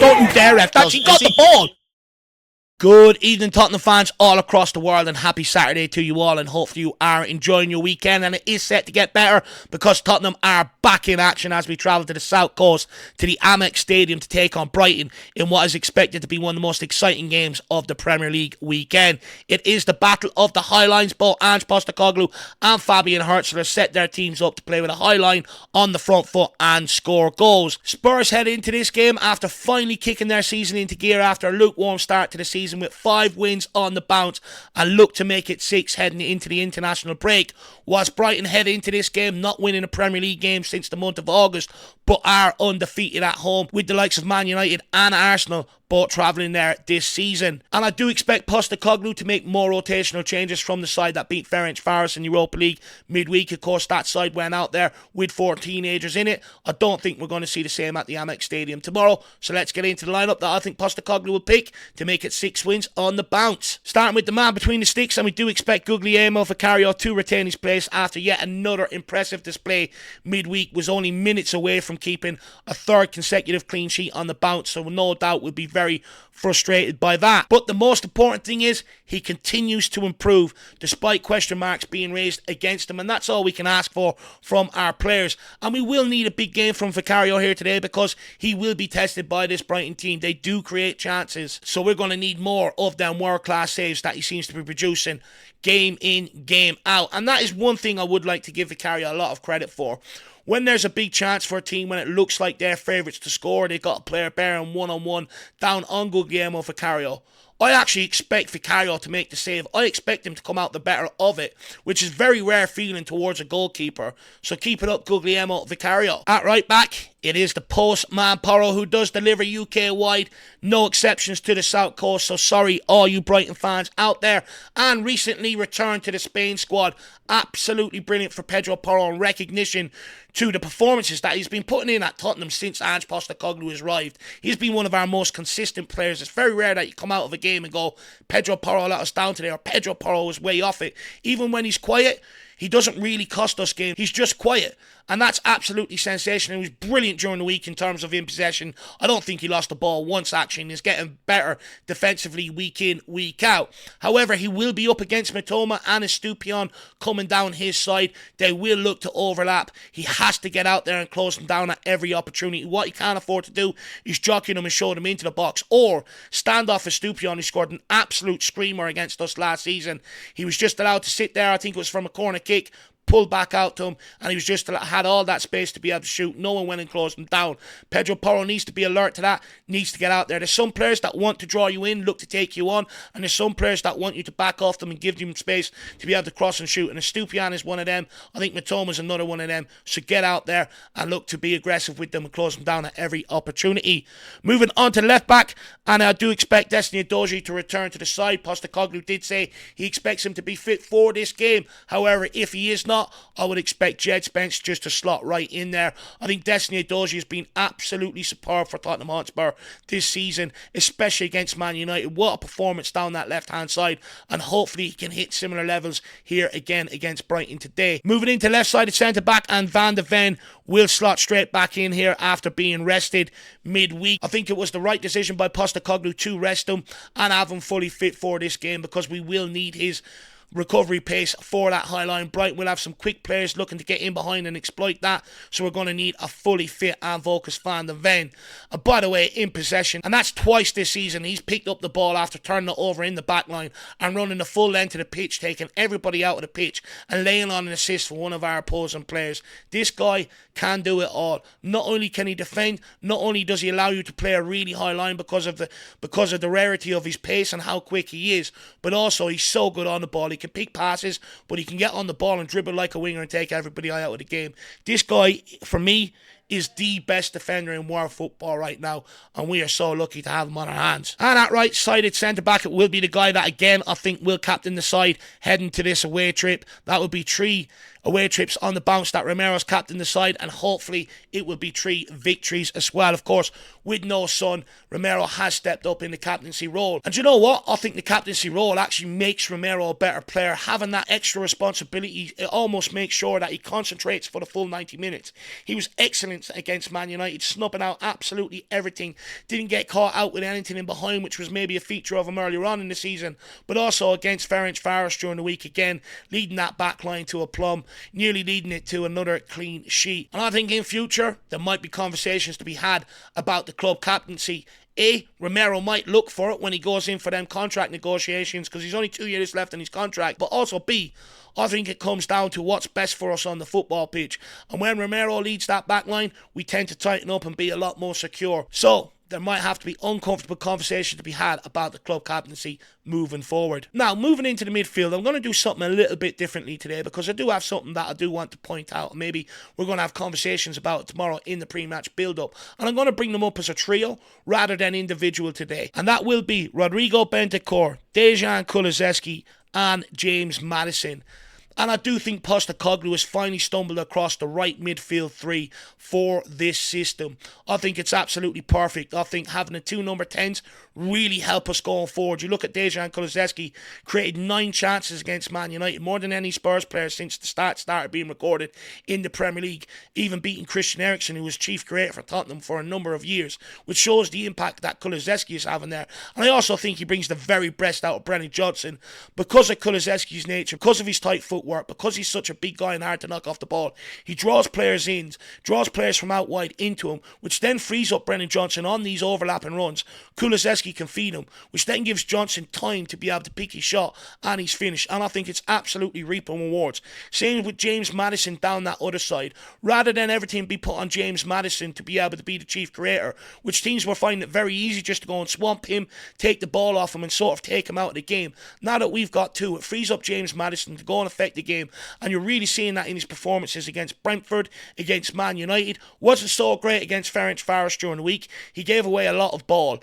Don't you dare, ref. That's he got the ball. Good evening, Tottenham fans all across the world, and happy Saturday to you all, and hopefully you are enjoying your weekend, and it is set to get better because Tottenham are back in action as we travel to the south coast to the Amex Stadium to take on Brighton in what is expected to be one of the most exciting games of the Premier League weekend. It is the battle of the high lines. Both Ange Postecoglou and Fabian Hürzeler set their teams up to play with a high line on the front foot and score goals. Spurs head into this game after finally kicking their season into gear after a lukewarm start to the season with 5 wins on the bounce and look to make it 6 heading into the international break, whilst Brighton head into this game not winning a Premier League game since the month of August, but are undefeated at home, with the likes of Man United and Arsenal both travelling there this season. And I do expect Postecoglou to make more rotational changes from the side that beat Ferencváros in Europa League midweek. Of course, that side went out there with 4 teenagers in it. I don't think we're going to see the same at the Amex Stadium tomorrow. So let's get into the lineup that I think Postecoglou will pick to make it 6 wins on the bounce. Starting with the man between the sticks, and we do expect Guglielmo Vicario to retain his place after yet another impressive display midweek. Was only minutes away from keeping a 3rd consecutive clean sheet on the bounce, so no doubt will be very frustrated by that. But the most important thing is he continues to improve despite question marks being raised against him, and that's all we can ask for from our players. And we will need a big game from Vicario here today because he will be tested by this Brighton team. They do create chances, so we're going to need more of them world-class saves that he seems to be producing game in, game out. And that is one thing I would like to give Vicario a lot of credit for. When there's a big chance for a team, when it looks like they're favourites to score, they've got a player bearing one-on-one down on Guglielmo Vicario, I actually expect Vicario to make the save. I expect him to come out the better of it, which is very rare feeling towards a goalkeeper. So keep it up, Guglielmo Vicario. At right back, it is the postman Porro who does deliver UK wide. No exceptions to the South Coast, so sorry all you Brighton fans out there. And recently returned to the Spain squad. Absolutely brilliant for Pedro Porro, in recognition to the performances that he's been putting in at Tottenham since Ange Postecoglou has arrived. He's been one of our most consistent players. It's very rare that you come out of a game and go, Pedro Porro let us down today, or Pedro Porro was way off it. Even when he's quiet, he doesn't really cost us games. He's just quiet. And that's absolutely sensational. He was brilliant during the week in terms of in possession. I don't think he lost the ball once, actually, and he's getting better defensively week in, week out. However, he will be up against Mitoma and Estupiñán coming down his side. They will look to overlap. He has to get out there and close them down at every opportunity. What he can't afford to do is jockey them and show them into the box, or stand off Estupiñán, who scored an absolute screamer against us last season. He was just allowed to sit there. I think it was from a corner kick, pulled back out to him, and he was just had all that space to be able to shoot. No one went and closed him down. Pedro Porro needs to be alert to that, needs to get out there. There's some players that want to draw you in, look to take you on, and there's some players that want you to back off them and give them space to be able to cross and shoot, and Estupiñán is one of them. I think Mitoma's another one of them, so get out there and look to be aggressive with them and close them down at every opportunity. Moving on to left back, and I do expect Destiny Udogie to return to the side. Postecoglou did say he expects him to be fit for this game. However, if he is not, I would expect Jed Spence just to slot right in there. I think Destiny Udogie has been absolutely superb for Tottenham Hotspur this season, especially against Man United. What a performance down that left-hand side, and hopefully he can hit similar levels here again against Brighton today. Moving into left-sided centre-back, and Van de Ven will slot straight back in here after being rested midweek. I think it was the right decision by Postecoglou to rest him and have him fully fit for this game, because we will need his recovery pace for that high line. Brighton will have some quick players looking to get in behind and exploit that, so we're going to need a fully fit and focused Van de Ven. And by the way, in possession, and that's twice this season, he's picked up the ball after turning it over in the back line and running the full length of the pitch, taking everybody out of the pitch and laying on an assist for one of our opposing players. This guy can do it all. Not only can he defend, not only does he allow you to play a really high line because of the rarity of his pace and how quick he is, but also he's so good on the ball. He can pick passes, but he can get on the ball and dribble like a winger and take everybody out of the game. This guy, for me, is the best defender in world football right now, and we are so lucky to have him on our hands. And at right-sided centre-back, it will be the guy that, again, I think will captain the side heading to this away trip. That would be Tree. away trips on the bounce that Romero's captain the side, and hopefully it will be 3 victories as well. Of course, with no son, Romero has stepped up in the captaincy role. And you know what? I think the captaincy role actually makes Romero a better player. Having that extra responsibility, it almost makes sure that he concentrates for the full 90 minutes. He was excellent against Man United, snubbing out absolutely everything. Didn't get caught out with anything in behind, which was maybe a feature of him earlier on in the season, but also against Ferencváros during the week again, leading that back line to a plumb, nearly leading it to another clean sheet. And I think in future there might be conversations to be had about the club captaincy. A, Romero might look for it when he goes in for them contract negotiations, because he's only 2 years left in his contract. But also B, I think it comes down to what's best for us on the football pitch. And when Romero leads that back line, we tend to tighten up and be a lot more secure. So there might have to be uncomfortable conversation to be had about the club captaincy moving forward. Now, moving into the midfield, I'm going to do something a little bit differently today, because I do have something that I do want to point out. Maybe we're going to have conversations about it tomorrow in the pre-match build-up. And I'm going to bring them up as a trio rather than individual today. And that will be Rodrigo Bentancur, Dejan Kulusevski and James Maddison. And I do think Postecoglou has finally stumbled across the right midfield 3 for this system. I think it's absolutely perfect. I think having the 2 number 10s really help us going forward. You look at Dejan Kulusevski, created 9 chances against Man United, more than any Spurs player since the started being recorded in the Premier League, even beating Christian Eriksen, who was chief creator for Tottenham for a number of years, which shows the impact that Kulusevski is having there. And I also think he brings the very best out of Brennan Johnson because of Kulusevski's nature, because of his tight footwork, because he's such a big guy and hard to knock off the ball. He draws players in, draws players from out wide into him, which then frees up Brennan Johnson on these overlapping runs. Kulusevski can feed him, which then gives Johnson time to be able to pick his shot and his finish. And I think it's absolutely reaping rewards. Same with James Maddison down that other side. Rather than everything be put on James Maddison to be able to be the chief creator, which teams were finding it very easy just to go and swamp him, take the ball off him and sort of take him out of the game. Now that we've got 2, it frees up James Maddison to go and affect the game. And you're really seeing that in his performances against Brentford, against Man United. Wasn't so great against Ferencváros during the week. He gave away a lot of ball,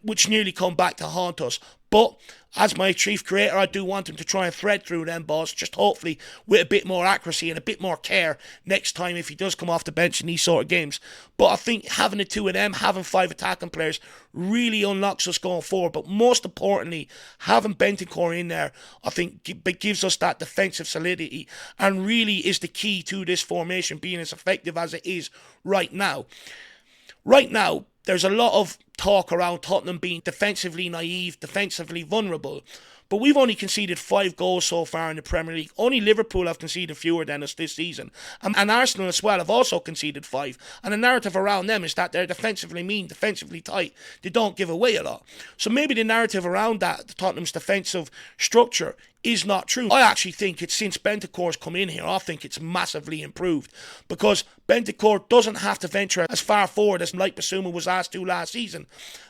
which nearly come back to haunt us. But as my chief creator, I do want him to try and thread through them balls, just hopefully with a bit more accuracy and a bit more care next time if he does come off the bench in these sort of games. But I think having the 2 of them, having 5 attacking players, really unlocks us going forward. But most importantly, having Bentancur in there, I think gives us that defensive solidity and really is the key to this formation being as effective as it is right now. Right now, there's a lot of talk around Tottenham being defensively naive, defensively vulnerable. But we've only conceded 5 goals so far in the Premier League. Only Liverpool have conceded fewer than us this season. And Arsenal as well have also conceded 5. And the narrative around them is that they're defensively mean, defensively tight. They don't give away a lot. So maybe the narrative around that, the Tottenham's defensive structure, is not true. I actually think it's since Bentancur's come in here, I think it's massively improved. Because Bentancur doesn't have to venture as far forward as Mike Basuma was asked to last season.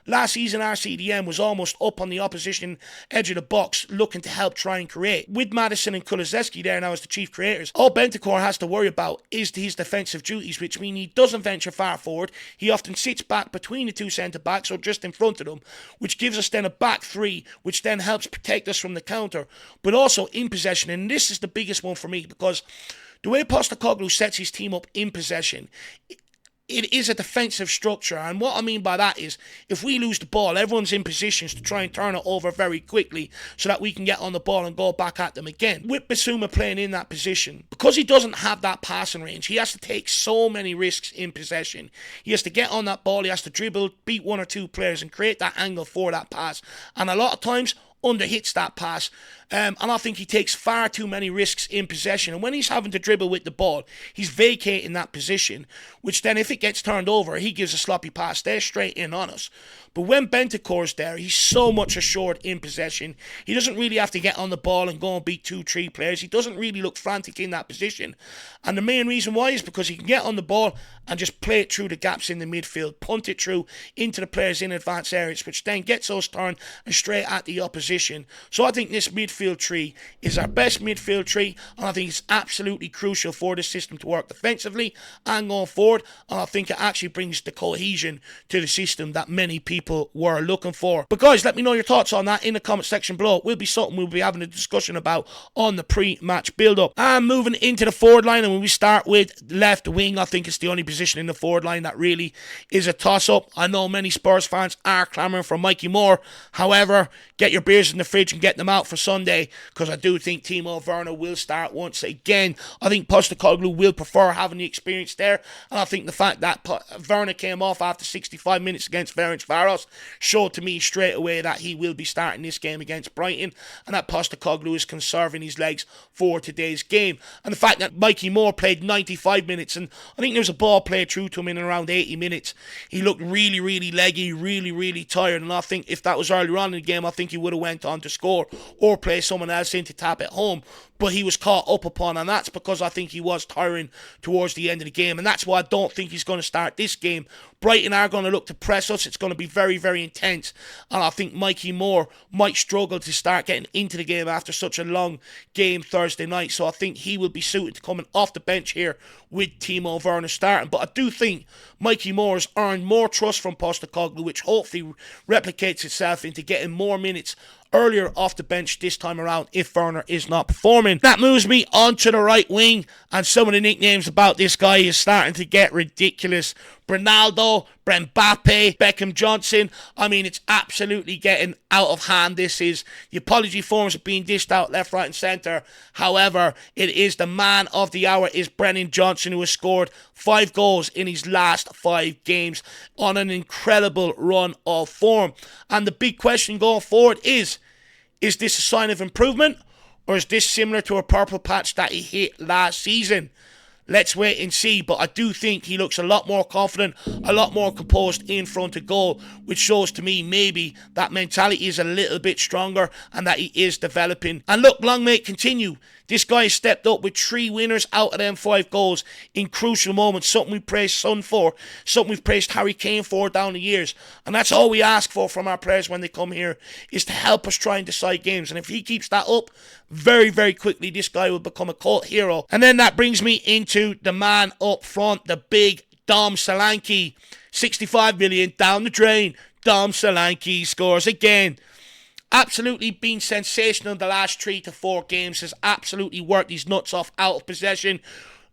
Last season, our CDM was almost up on the opposition edge of the box, looking to help try and create. With Maddison and Kulusevski there now as the chief creators, all Bentancur has to worry about is his defensive duties, which mean he doesn't venture far forward. He often sits back between the 2 centre-backs or just in front of them, which gives us then a back 3, which then helps protect us from the counter. But also in possession, and this is the biggest one for me, because the way Postecoglou sets his team up in possession, it is a defensive structure. And what I mean by that is, if we lose the ball, everyone's in positions to try and turn it over very quickly so that we can get on the ball and go back at them again. With Basuma playing in that position, because he doesn't have that passing range, he has to take so many risks in possession. He has to get on that ball, he has to dribble, beat 1 or 2 players and create that angle for that pass. And a lot of times, underhits that pass, and I think he takes far too many risks in possession. And when he's having to dribble with the ball, he's vacating that position, which then if it gets turned over, he gives a sloppy pass there straight in on us. But when Bentancur's there, he's so much assured in possession. He doesn't really have to get on the ball and go and beat 2-3 players. He doesn't really look frantic in that position. And the main reason why is because he can get on the ball and just play it through the gaps in the midfield, punt it through into the players in advanced areas, which then gets us turned and straight at the opposition. position. So I think this midfield three is our best midfield three, and I think it's absolutely crucial for the system to work defensively and going forward, and I think it actually brings the cohesion to the system that many people were looking for. But guys, let me know your thoughts on that in the comment section below. It will be something we'll be having a discussion about on the pre-match build-up. And moving into the forward line, and when we start with left wing, I think it's the only position in the forward line that really is a toss-up. I know many Spurs fans are clamouring for Mikey Moore. However, get your beers in the fridge and get them out for Sunday, because I do think Timo Werner will start once again. I think Postecoglou will prefer having the experience there, and I think the fact that Werner came off after 65 minutes against Ferencváros showed to me straight away that he will be starting this game against Brighton, and that Postecoglou is conserving his legs for today's game. And the fact that Mikey Moore played 95 minutes, and I think there was a ball played through to him in around 80 minutes, he looked really leggy, really tired, and I think if that was earlier on in the game, I think he would have went on to score or play someone else in to tap it home. But he was caught up upon, and that's because I think he was tiring towards the end of the game, and that's why I don't think he's going to start this game. Brighton are going to look to press us. It's going to be very intense, and I think Mikey Moore might struggle to start getting into the game after such a long game Thursday night, so I think he will be suited to coming off the bench here with Timo Werner starting. But I do think Mikey Moore has earned more trust from Postecoglou, which hopefully replicates itself into getting more minutes earlier off the bench this time around if Werner is not performing. That moves me onto the right wing, and some of the nicknames about this guy is starting to get ridiculous. Ronaldo, Mbappe, Beckham Johnson. I mean, it's absolutely getting out of hand. This is, the apology forms are being dished out left, right and centre. However, it is the man of the hour is Brennan Johnson, who has scored 5 goals in his last 5 games on an incredible run of form. And the big question going forward is this a sign of improvement, or is this similar to a purple patch that he hit last season? Let's wait and see, but I do think he looks a lot more confident, a lot more composed in front of goal, which shows to me maybe that mentality is a little bit stronger and that he is developing. And look, long may it continue. This guy has stepped up with 3 winners out of them 5 goals in crucial moments, something we praised Son for, something we've praised Harry Kane for down the years. And that's all we ask for from our players when they come here, is to help us try and decide games. And if he keeps that up, very quickly this guy will become a cult hero. And then that brings me into the man up front, the big Dom Solanke. 65 million down the drain. Dom Solanke scores again. Absolutely been sensational in the last 3 to 4 games. Has absolutely worked his nuts off out of possession,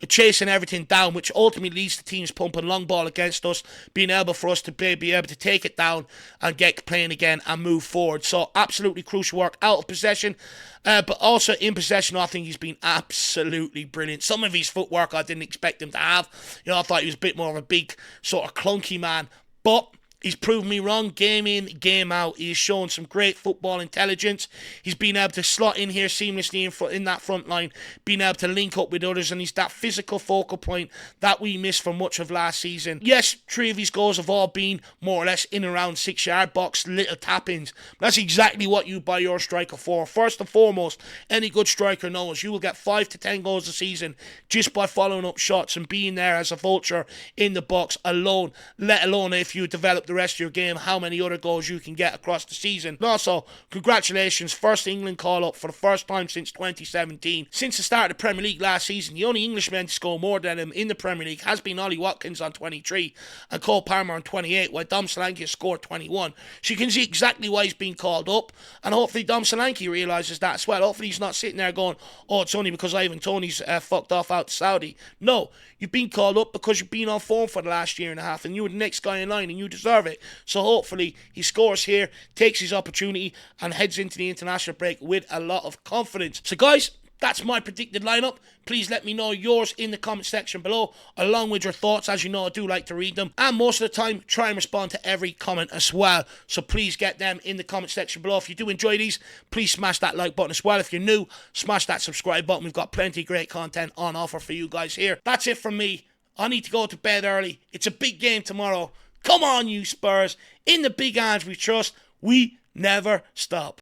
chasing everything down, which ultimately leads to teams pumping long ball against us, being able for us to be able to take it down and get playing again and move forward. So absolutely crucial work out of possession, but also in possession. I think he's been absolutely brilliant. Some of his footwork I didn't expect him to have. You know, I thought he was a bit more of a big sort of clunky man, but he's proven me wrong game in, game out. He's shown some great football intelligence. He's been able to slot in here seamlessly in that front line, being able to link up with others, and he's that physical focal point that we missed for much of last season. Yes, 3 of his goals have all been more or less in and around 6-yard box, little tap-ins. That's exactly what you buy your striker for. First and foremost, any good striker knows you will get 5 to 10 goals a season just by following up shots and being there as a vulture in the box alone, let alone if you develop the rest of your game, how many other goals you can get across the season. And also, congratulations, first England call-up for the first time since 2017. Since the start of the Premier League last season, the only Englishman to score more than him in the Premier League has been Ollie Watkins on 23 and Cole Palmer on 28, while Dom Solanke has scored 21. So you can see exactly why he's been called up, and hopefully Dom Solanke realises that as well. Hopefully he's not sitting there going, oh, it's only because Ivan Toney's fucked off out to Saudi. No, you've been called up because you've been on form for the last year and a half, and you're the next guy in line and you deserve it. So hopefully he scores here, takes his opportunity and heads into the international break with a lot of confidence. So guys, that's my predicted lineup. Please let me know yours in the comment section below, along with your thoughts. As you know, I do like to read them, and most of the time try and respond to every comment as well. So please get them in the comment section below. If you do enjoy these, please smash that like button as well. If you're new, smash that subscribe button. We've got plenty of great content on offer for you guys here. That's it from me. I need to go to bed early. It's a big game tomorrow. Come on, you Spurs. In the big hands we trust. We never stop.